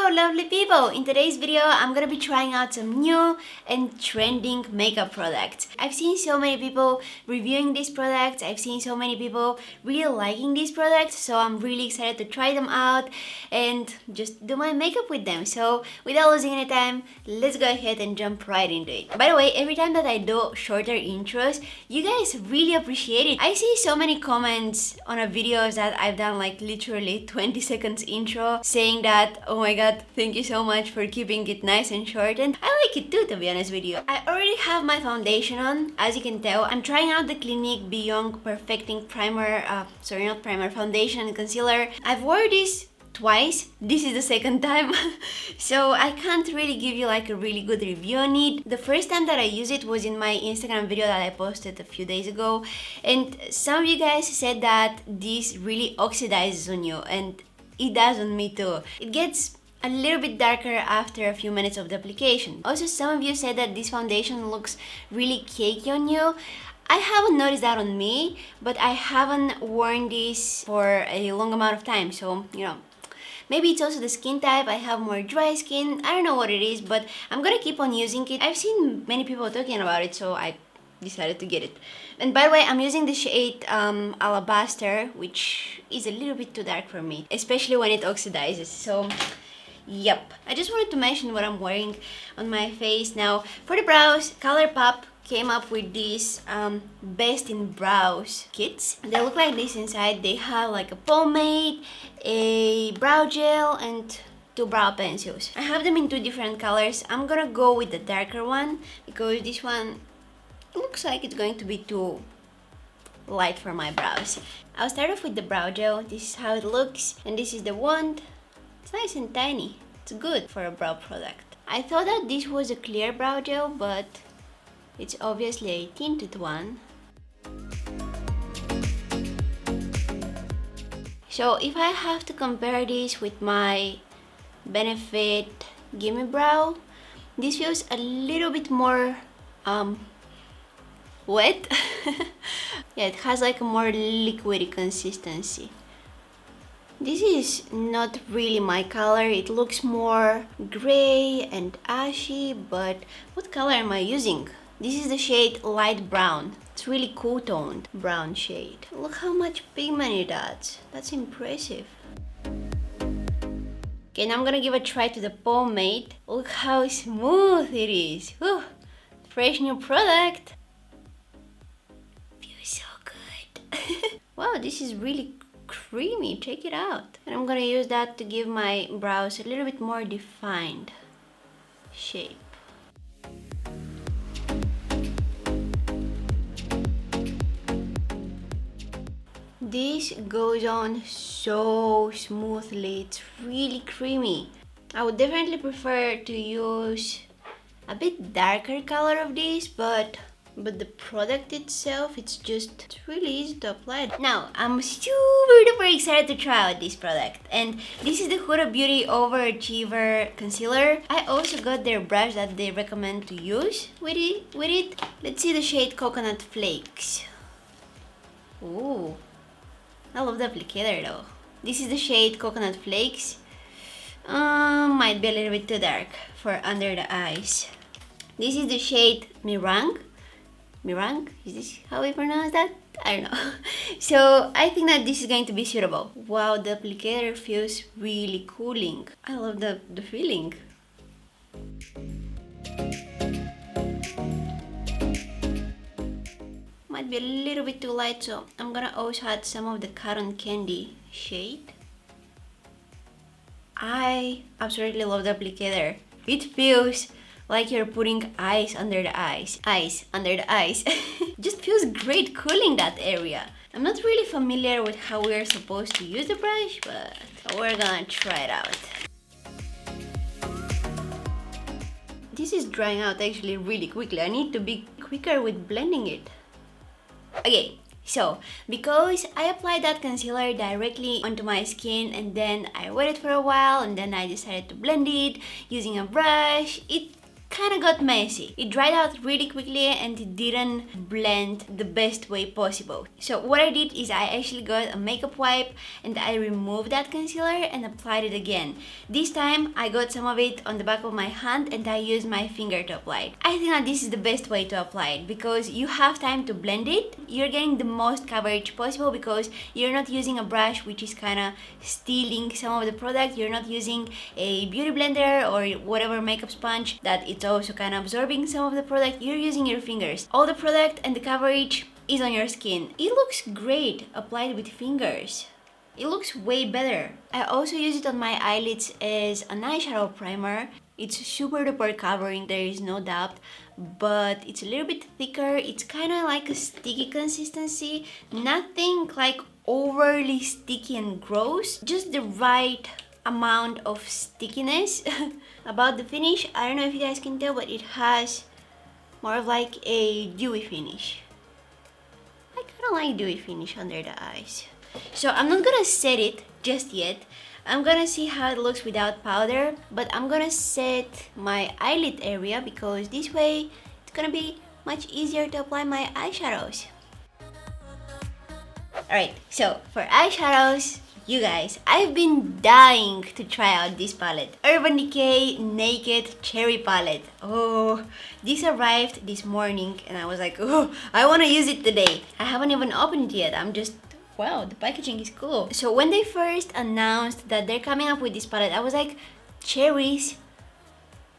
Hello lovely people! In today's video I'm gonna be trying out some new and trending makeup products. I've seen so many people reviewing these products, I've seen so many people really liking these products, so I'm really excited to try them out and just do my makeup with them. So without losing any time, let's go ahead and jump right into it. By the way, every time that I do shorter intros, you guys really appreciate it. I see so many comments on a videos that I've done like literally 20 seconds intro saying that, oh my god, thank you so much for keeping it nice and short, and I like it too, to be honest with you. I already have my foundation on. As you can tell, I'm trying out the Clinique Beyond Perfecting Primer, not primer, foundation and concealer. I've worn this twice. This is the second time so I can't really give you like a really good review on it. The first time that I used it was in my Instagram video that I posted a few days ago, and some of you guys said that this really oxidizes on you, and it does on me too. It gets a little bit darker after a few minutes of the application. Also, some of you said that this foundation looks really cakey on you. I haven't noticed that on me, but I haven't worn this for a long amount of time, so you know, maybe it's also the skin type. I have more dry skin. I don't know what it is, but I'm gonna keep on using it. I've seen many people talking about it, so I decided to get it. And by the way, I'm using the shade Alabaster, which is a little bit too dark for me, especially when it oxidizes. So yep, I just wanted to mention what I'm wearing on my face. Now for the brows, ColourPop came up with these best in brows kits. They look like this inside. They have like a pomade, a brow gel, and two brow pencils. I have them in two different colors. I'm gonna go with the darker one because this one looks like it's going to be too light for my brows. I'll start off with the brow gel. This is how it looks, and this is the wand. It's nice and tiny. It's good for a brow product. I thought that this was a clear brow gel, but it's obviously a tinted one. So if I have to compare this with my Benefit Gimme Brow, this feels a little bit more wet. Yeah, it has like a more liquidy consistency. This is not really my color. It looks more gray and ashy, but what color am I using? This is the shade Light Brown. It's really cool toned brown shade. Look how much pigment it adds. That's impressive. Okay, now I'm gonna give a try to the pomade. Look how smooth it is. Whew. Fresh new product. Feels so good. Wow, this is really creamy. Check it out. And I'm gonna use that to give my brows a little bit more defined shape. This goes on so smoothly. It's really creamy. I would definitely prefer to use a bit darker color of this, but the product itself, it's really easy to apply. Now, I'm super duper excited to try out this product, and this is the Huda Beauty Overachiever Concealer. I also got their brush that they recommend to use with it. Let's see the shade Coconut Flakes. Ooh, I love the applicator though. This is the shade Coconut Flakes. Might be a little bit too dark for under the eyes. This is the shade Meringue. Meringue? Is this how we pronounce that? I don't know. So I think that this is going to be suitable. Wow, the applicator feels really cooling. I love the feeling. Might be a little bit too light, so I'm gonna also add some of the Cotton Candy shade. I absolutely love the applicator. It feels like you're putting ice under the eyes. Ice under the eyes. Just feels great cooling that area. I'm not really familiar with how we're supposed to use the brush, but we're gonna try it out. This is drying out actually really quickly. I need to be quicker with blending it. Okay, so because I applied that concealer directly onto my skin and then I waited for a while and then I decided to blend it using a brush, it kind of got messy. It dried out really quickly and it didn't blend the best way possible. So what I did is I actually got a makeup wipe and I removed that concealer and applied it again. This time I got some of it on the back of my hand and I used my finger to apply it. I think that this is the best way to apply it because you have time to blend it. You're getting the most coverage possible because you're not using a brush which is kind of stealing some of the product. You're not using a beauty blender or whatever makeup sponge that it's also kind of absorbing some of the product. You're using your fingers. All the product and the coverage is on your skin. It looks great applied with fingers. It looks way better. I also use it on my eyelids as an eyeshadow primer. It's super duper covering, there is no doubt, but it's a little bit thicker. It's kind of like a sticky consistency, nothing like overly sticky and gross, just the right amount of stickiness. About the finish, I don't know if you guys can tell, but it has more of like a dewy finish. I kind of like dewy finish under the eyes. So I'm not gonna set it just yet. I'm gonna see how it looks without powder, but I'm gonna set my eyelid area because this way it's gonna be much easier to apply my eyeshadows. Alright, so for eyeshadows, you guys, I've been dying to try out this palette. Urban Decay Naked Cherry Palette. Oh, this arrived this morning and I was like, oh, I wanna use it today. I haven't even opened it yet, I'm just, wow, the packaging is cool. So when they first announced that they're coming up with this palette, I was like, cherries?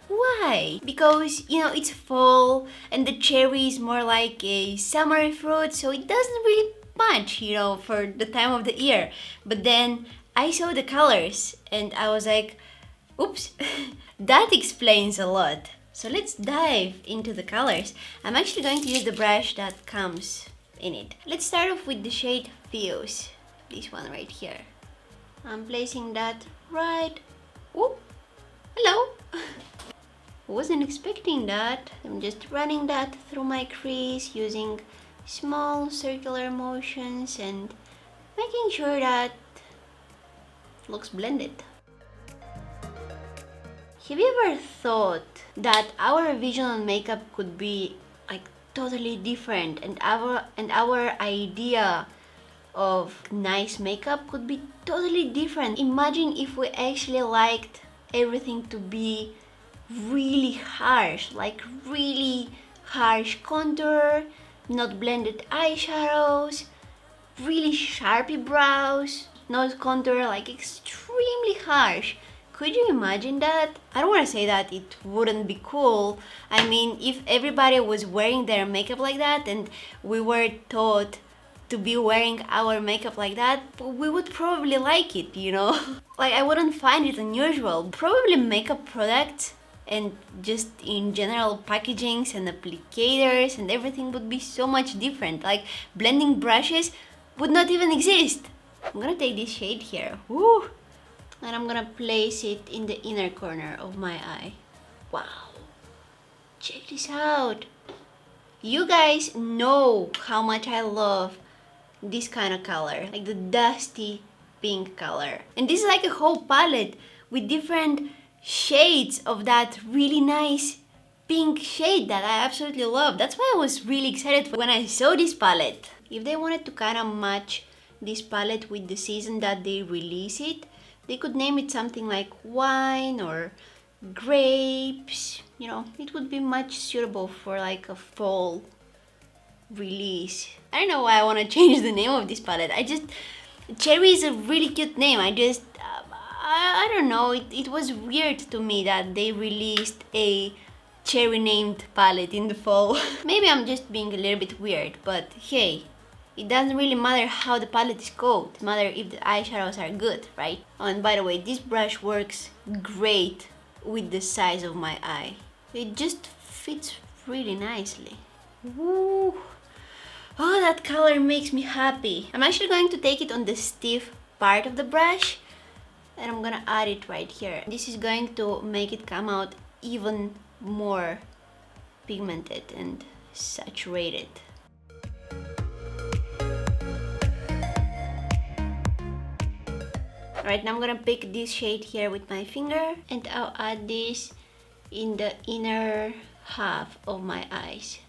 Why? Because, you know, it's fall and the cherry is more like a summer fruit, so it doesn't really punch, you know, for the time of the year. But then I saw the colors and I was like, oops, that explains a lot. So let's dive into the colors. I'm actually going to use the brush that comes in it. Let's start off with the shade Fuse, this one right here. I'm placing that right. Oh, hello. Wasn't expecting that. I'm just running that through my crease using small circular motions and making sure that it looks blended. Have you ever thought that our vision on makeup could be like totally different and our idea of nice makeup could be totally different? Imagine if we actually liked everything to be really harsh, like really harsh contour, not blended eyeshadows, really sharpy brows, not contour, like extremely harsh. Could you imagine that? I don't want to say that it wouldn't be cool. I mean, if everybody was wearing their makeup like that and we were taught to be wearing our makeup like that, we would probably like it, you know? Like, I wouldn't find it unusual. Probably makeup products and just in general packagings and applicators and everything would be so much different. Like, blending brushes would not even exist. I'm gonna take this shade here. Woo! And I'm gonna place it in the inner corner of my eye. Wow! Check this out! You guys know how much I love this kind of color, like the dusty pink color. And this is like a whole palette with different shades of that really nice pink shade that I absolutely love. That's why I was really excited when I saw this palette. If they wanted to kind of match this palette with the season that they release it, they could name it something like wine or grapes. You know, it would be much suitable for like a fall release. I don't know why I want to change the name of this palette. Cherry is a really cute name. I don't know, it was weird to me that they released a cherry named palette in the fall. Maybe I'm just being a little bit weird, but hey, it doesn't really matter how the palette is called. It matters if the eyeshadows are good, right? Oh, and by the way, this brush works great with the size of my eye. It just fits really nicely. Woo! Oh, that color makes me happy. I'm actually going to take it on the stiff part of the brush and I'm gonna add it right here. This is going to make it come out even more pigmented and saturated. Alright, now I'm gonna pick this shade here with my finger and I'll add this in the inner half of my eyes.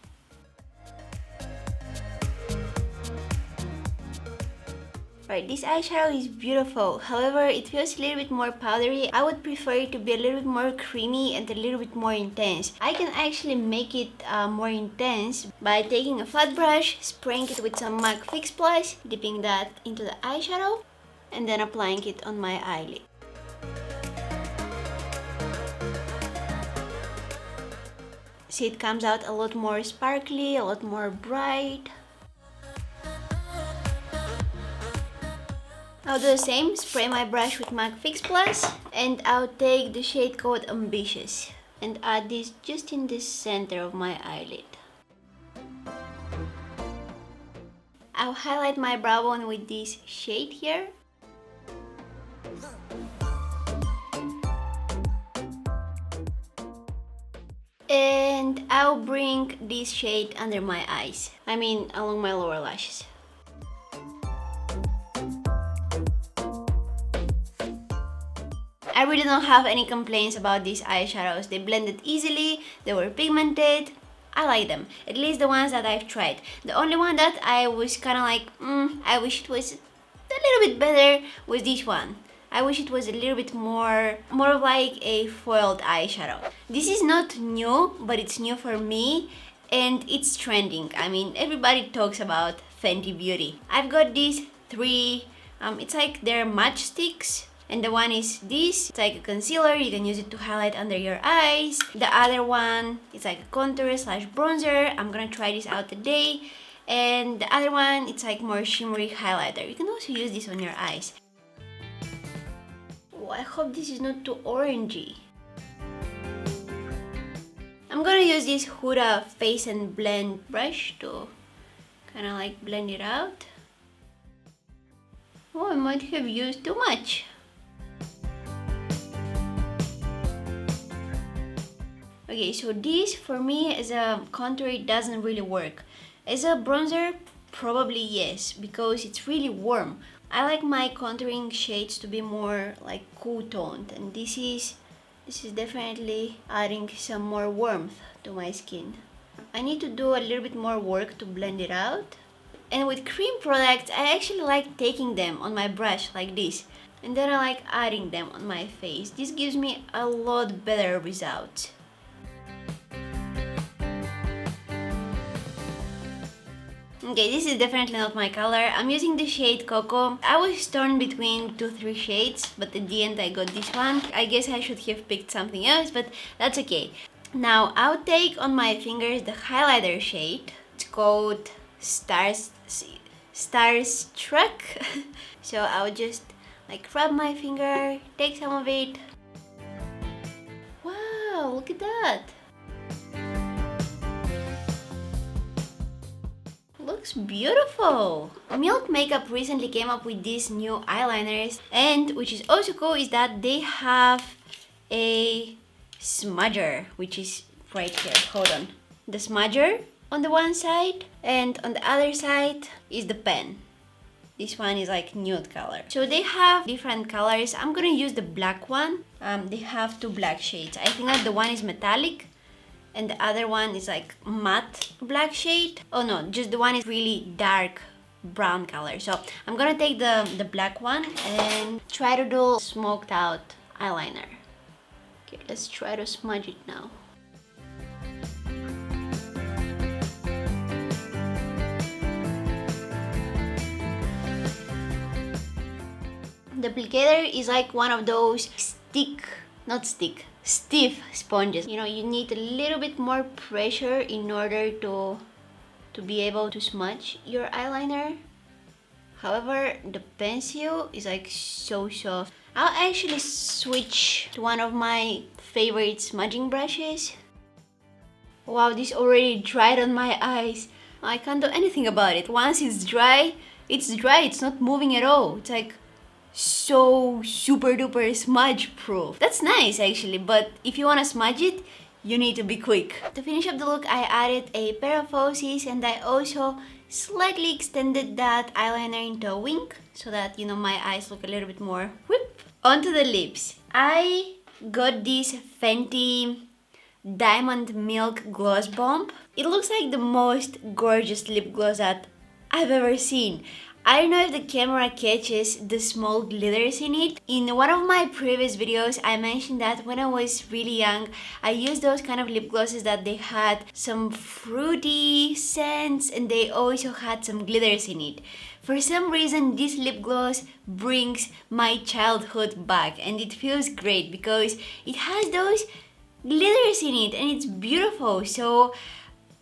Right, this eyeshadow is beautiful, however it feels a little bit more powdery. I would prefer it to be a little bit more creamy and a little bit more intense. I can actually make it more intense by taking a flat brush, spraying it with some MAC Fix Plus, dipping that into the eyeshadow, and then applying it on my eyelid. See, it comes out a lot more sparkly, a lot more bright. I'll do the same, spray my brush with MAC Fix Plus, and I'll take the shade called Ambitious and add this just in the center of my eyelid. I'll highlight my brow bone with this shade here. And I'll bring this shade under my eyes. I mean, along my lower lashes. I really don't have any complaints about these eyeshadows. They blended easily, they were pigmented. I like them, at least the ones that I've tried. The only one that I was kind of like, I wish it was a little bit better was this one. I wish it was a little bit more of like a foiled eyeshadow. This is not new, but it's new for me and it's trending. I mean, everybody talks about Fenty Beauty. I've got these three, it's like they're matchsticks. And the one is this, it's like a concealer, you can use it to highlight under your eyes. The other one, it's like a contour slash bronzer. I'm gonna try this out today. And the other one, it's like more shimmery highlighter. You can also use this on your eyes. Oh, I hope this is not too orangey. I'm gonna use this Huda Face and Blend brush to kind of like blend it out. Oh, I might have used too much. Okay, so this for me as a contour, it doesn't really work. As a bronzer, probably yes, because it's really warm. I like my contouring shades to be more like cool toned, and this is definitely adding some more warmth to my skin. I need to do a little bit more work to blend it out. And with cream products, I actually like taking them on my brush like this, and then I like adding them on my face. This gives me a lot better results. Okay, this is definitely not my color. I'm using the shade Cocoa. I was torn between 2-3 shades, but at the end I got this one. I guess I should have picked something else, but that's okay. Now I'll take on my fingers the highlighter shade. It's called Starstruck. So I'll just like rub my finger, take some of it. Wow, look at that. Looks beautiful. Milk Makeup recently came up with these new eyeliners, and which is also cool is that they have a smudger, which is right here. Hold on. The smudger on the one side, and on the other side is the pen. This one is like nude color. So they have different colors. I'm gonna use the black one. They have 2 black shades. I think that the one is metallic and the other one is like matte black shade. Oh no, just the one is really dark brown color. So I'm gonna take the black one and try to do smoked out eyeliner. Okay, let's try to smudge it now. The applicator is like one of those stiff sponges. You know, you need a little bit more pressure in order to be able to smudge your eyeliner. However, the pencil is like so soft. I'll actually switch to one of my favorite smudging brushes. Wow, this already dried on my eyes. I can't do anything about it. Once it's dry, it's dry. It's not moving at all. It's like so super duper smudge proof. That's nice actually, but if you want to smudge it, you need to be quick. To finish up the look, I added a pair of falsies and I also slightly extended that eyeliner into a wink so that, you know, my eyes look a little bit more whip. Onto the lips. I got this Fenty Diamond Milk Gloss Bomb. It looks like the most gorgeous lip gloss that I've ever seen. I don't know if the camera catches the small glitters in it. In one of my previous videos, I mentioned that when I was really young, I used those kind of lip glosses that they had some fruity scents and they also had some glitters in it. For some reason, this lip gloss brings my childhood back and it feels great because it has those glitters in it and it's beautiful. So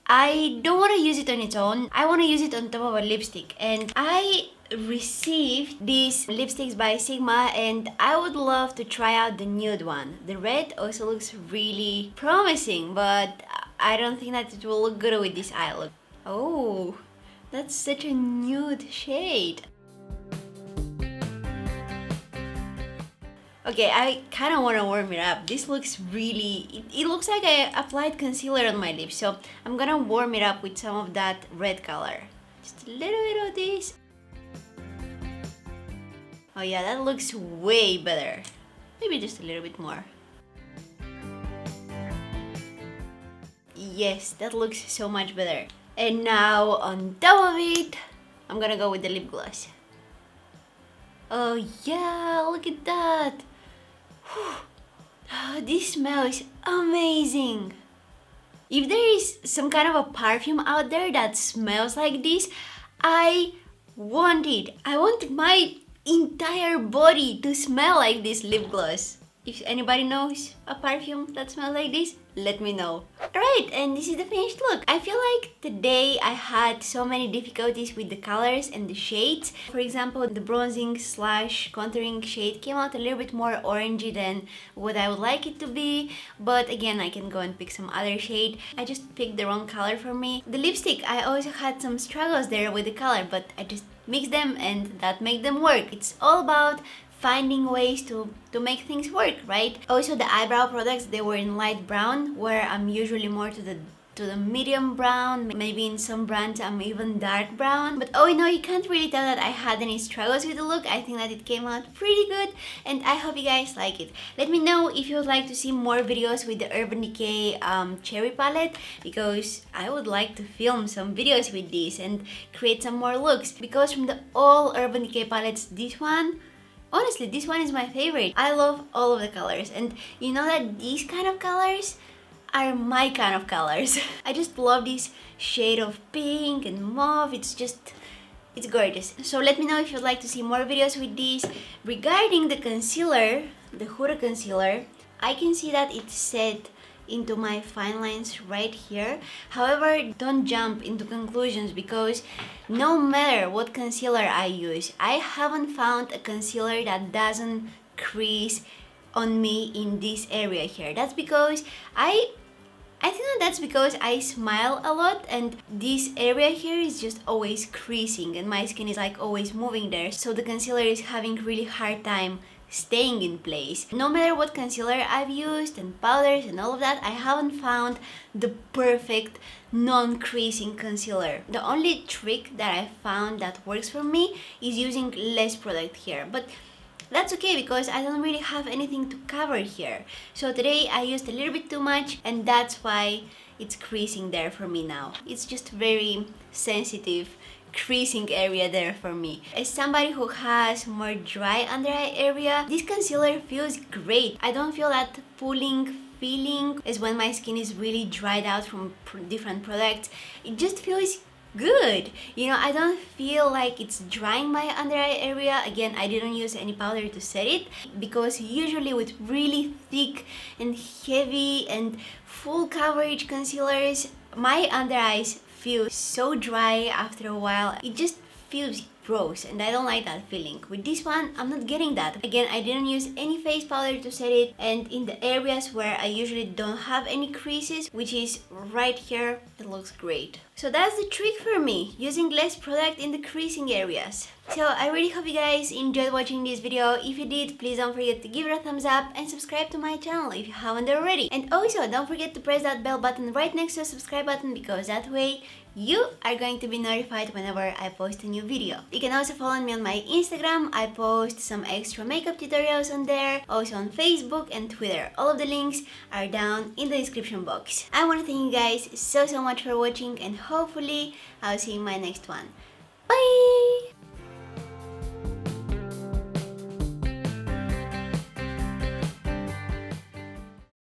I don't want to use it on its own. I want to use it on top of a lipstick. And I received these lipsticks by Sigma and I would love to try out the nude one. The red also looks really promising, but I don't think that it will look good with this eye look. Oh, that's such a nude shade. Okay, I kind of want to warm it up. This looks really... It looks like I applied concealer on my lips. So I'm gonna warm it up with some of that red color. Just a little bit of this. Oh yeah, that looks way better. Maybe just a little bit more. Yes, that looks so much better. And now on top of it, I'm gonna go with the lip gloss. Oh yeah, look at that. Oh, this smells amazing. If there is some kind of a perfume out there that smells like this, I want it. I want my entire body to smell like this lip gloss. If anybody knows a perfume that smells like this, let me know. Alright, and this is the finished look. I feel like today I had so many difficulties with the colors and the shades. For example, the bronzing slash contouring shade came out a little bit more orangey than what I would like it to be. But again, I can go and pick some other shade. I just picked the wrong color for me. The lipstick, I also had some struggles there with the color, but I just mixed them and that made them work. It's all about finding ways to make things work, right? Also, the eyebrow products, they were in light brown, where I'm usually more to the medium brown. Maybe in some brands I'm even dark brown. But oh no, you can't really tell that I had any struggles with the look. I think that it came out pretty good and I hope you guys like it. Let me know if you would like to see more videos with the Urban Decay cherry palette, because I would like to film some videos with this and create some more looks. Because from the all Urban Decay palettes, this one, honestly, this one is my favorite. I love all of the colors, and you know that these kind of colors are my kind of colors. I just love this shade of pink and mauve. It's gorgeous. So let me know if you'd like to see more videos with these. Regarding the concealer, the Huda concealer, I can see that it's set into my fine lines right here. However, don't jump into conclusions, because no matter what concealer I use, I haven't found a concealer that doesn't crease on me in this area here. That's because I think that's because I smile a lot and this area here is just always creasing and my skin is like always moving there, so the concealer is having really hard time staying in place. No matter what concealer I've used and powders and all of that, I haven't found the perfect non-creasing concealer. The only trick that I found that works for me is using less product here, but that's okay because I don't really have anything to cover here. So today I used a little bit too much and that's why it's creasing there for me now. It's just very sensitive creasing area there for me. As somebody who has more dry under eye area, this concealer feels great. I don't feel that pulling feeling as when my skin is really dried out from different products. It just feels good. You know, I don't feel like it's drying my under eye area. Again, I didn't use any powder to set it, because usually with really thick and heavy and full coverage concealers, my under eyes feel so dry after a while. It just feels gross and I don't like that feeling. With this one, I'm not getting that. Again, I didn't use any face powder to set it, and in the areas where I usually don't have any creases, which is right here, it looks great. So that's the trick for me, using less product in the creasing areas. So I really hope you guys enjoyed watching this video. If you did, please don't forget to give it a thumbs up and subscribe to my channel if you haven't already. And also, don't forget to press that bell button right next to the subscribe button, because that way you are going to be notified whenever I post a new video. You can also follow me on my Instagram. I post some extra makeup tutorials on there, also on Facebook and Twitter. All of the links are down in the description box. I want to thank you guys so much for watching, and hopefully I'll see you in my next one. Bye!